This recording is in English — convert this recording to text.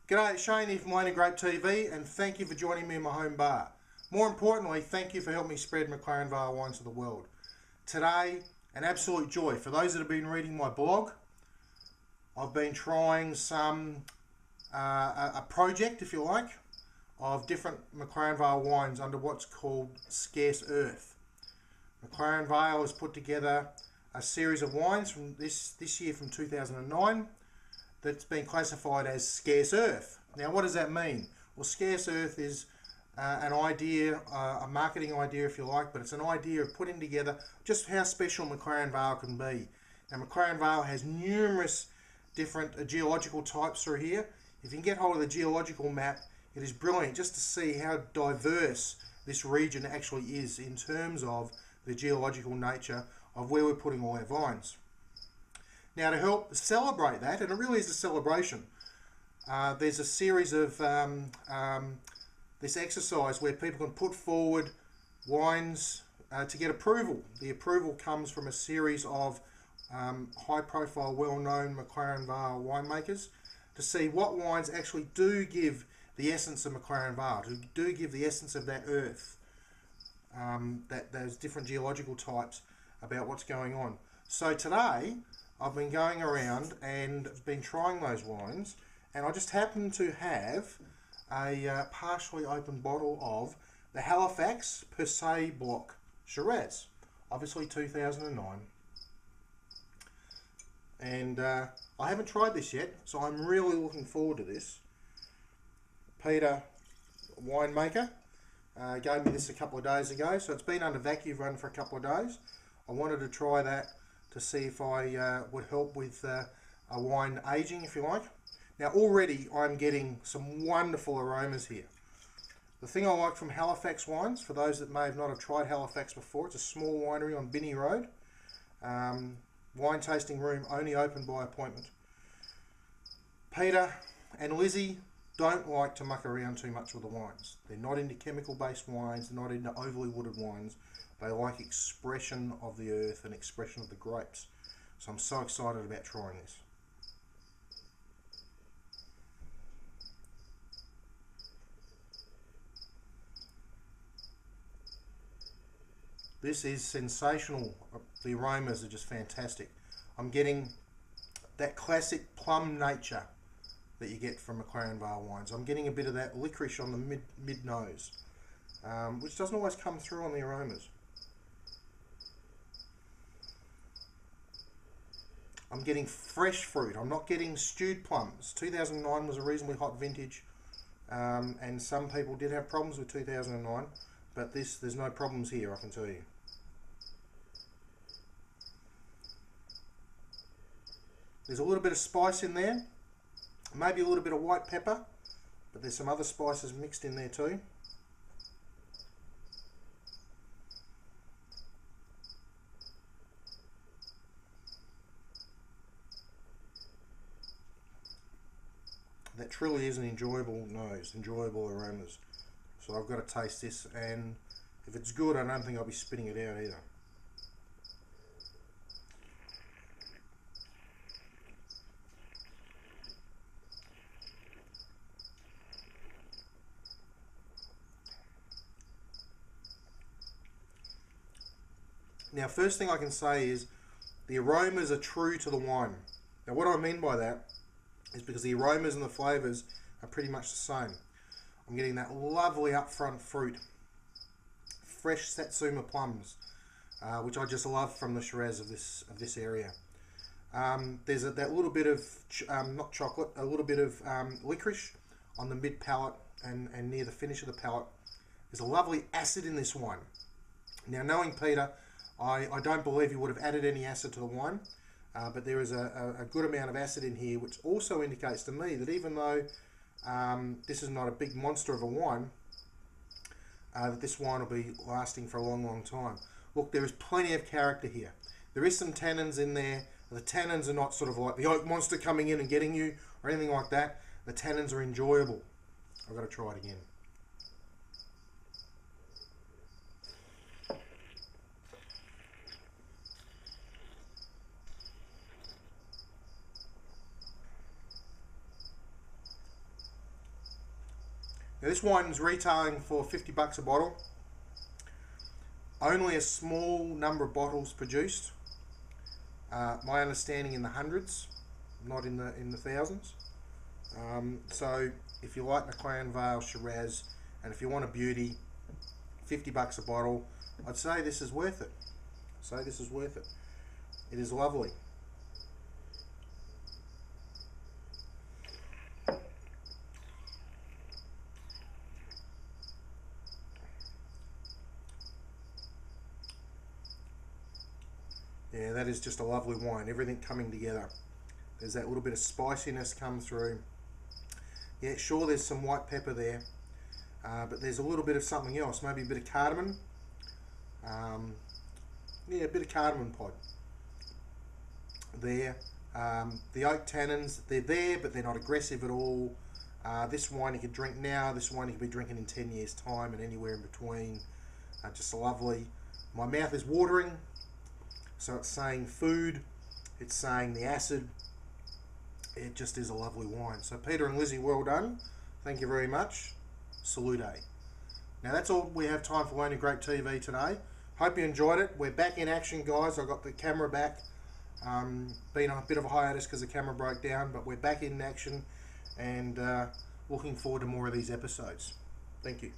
G'day, it's Shane here from McLaren Grape TV, and thank you for joining me in my home bar. More importantly, thank you for helping me spread McLaren Vale wines to the world. Today, an absolute joy. For those that have been reading my blog, I've been trying a project, if you like, of different McLaren Vale wines under what's called Scarce Earth. McLaren Vale has put together a series of wines from this year from 2009 that's been classified as Scarce Earth. Now, what does that mean? Well, Scarce Earth is an idea, a marketing idea if you like, but it's an idea of putting together just how special McLaren Vale can be. Now, McLaren Vale has numerous different geological types through here. If you can get hold of the geological map, it is brilliant just to see how diverse this region actually is in terms of the geological nature of where we're putting all our vines. Now, to help celebrate that, and it really is a celebration, there's a series of this exercise where people can put forward wines to get approval. The approval comes from a series of high-profile, well-known McLaren Vale winemakers to see what wines actually do give the essence of McLaren Vale, do give the essence of that earth, those different geological types about what's going on. So today, I've been going around and been trying those wines, and I just happen to have a partially open bottle of the Halifax Per Se Block Shiraz, obviously 2009. And I haven't tried this yet, so I'm really looking forward to this. Peter, winemaker, gave me this a couple of days ago, so it's been under vacuum run for a couple of days. I wanted to try that to see if I would help with a wine aging, if you like. Now, already I'm getting some wonderful aromas here. The thing I like from Halifax wines, for those that may have not have tried Halifax before, it's a small winery on Binney Road. Wine tasting room only open by appointment. Peter and Lizzy don't like to muck around too much with the wines. They're not into chemical-based wines, they're not into overly wooded wines. They like expression of the earth and expression of the grapes. So I'm so excited about trying this. This is sensational. The aromas are just fantastic. I'm getting that classic plum nature that you get from McLaren Vale wines. I'm getting a bit of that licorice on the mid nose, which doesn't always come through on the aromas. I'm getting fresh fruit. I'm not getting stewed plums. 2009 was a reasonably hot vintage, and some people did have problems with 2009, but there's no problems here, I can tell you. There's a little bit of spice in there, maybe a little bit of white pepper, but there's some other spices mixed in there too. That truly is an enjoyable nose, enjoyable aromas. So I've got to taste this, and if it's good, I don't think I'll be spitting it out either. Now, first thing I can say is the aromas are true to the wine. Now, what I mean by that is because the aromas and the flavours are pretty much the same. I'm getting that lovely upfront fruit, fresh Satsuma plums, which I just love from the Shiraz of this area. There's that little bit of not chocolate, a little bit of licorice on the mid palate and near the finish of the palate. There's a lovely acid in this wine. Now, knowing Peter, I don't believe he would have added any acid to the wine. But there is a good amount of acid in here, which also indicates to me that even though this is not a big monster of a wine, that this wine will be lasting for a long time. Look, there is plenty of character here. There is some tannins in there. The tannins are not sort of like the oak monster coming in and getting you or anything like that. The tannins are enjoyable. I've got to try it again. Now, this wine's retailing for $50 a bottle. Only a small number of bottles produced. My understanding in the hundreds, not in the thousands. So if you like McLaren Vale Shiraz, and if you want a beauty, $50 a bottle, I'd say this is worth it. It is lovely. Yeah, that is just a lovely wine. Everything coming together. There's that little bit of spiciness come through. Yeah, sure, there's some white pepper there, but there's a little bit of something else. Maybe a bit of cardamom. Yeah, a bit of cardamom pod there. The oak tannins, they're there, but they're not aggressive at all. This wine you could drink now. This wine you could be drinking in 10 years' time, and anywhere in between. Just lovely. My mouth is watering. So it's saying food, it's saying the acid. It just is a lovely wine. So Peter and Lizzy, well done. Thank you very much. Salute. Now that's all we have time for Learning Grape TV today. Hope you enjoyed it. We're back in action, guys. I got the camera back. Been on a bit of a hiatus because the camera broke down, but we're back in action and looking forward to more of these episodes. Thank you.